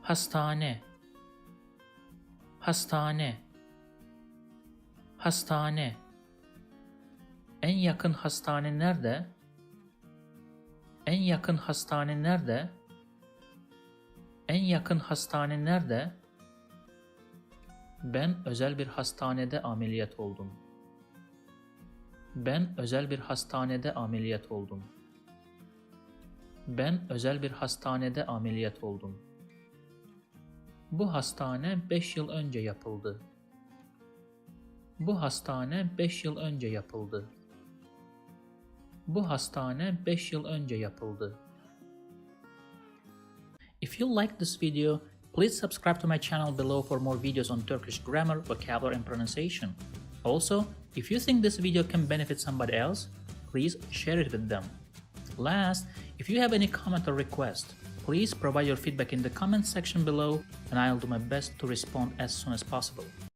Hastane, hastane, hastane. En yakın hastane nerede? En yakın hastane nerede? En yakın hastane nerede? Ben özel bir hastanede ameliyat oldum. Ben özel bir hastanede ameliyat oldum. Ben özel bir hastanede ameliyat oldum. Bu hastane 5 yıl önce yapıldı. Bu hastane 5 yıl önce yapıldı. Bu hastane 5 yıl önce yapıldı. If you like this video, please subscribe to my channel below for more videos on Turkish grammar, vocabulary, and pronunciation. Also, if you think this video can benefit somebody else, please share it with them. Last, if you have any comment or request, please provide your feedback in the comment section below and I'll do my best to respond as soon as possible.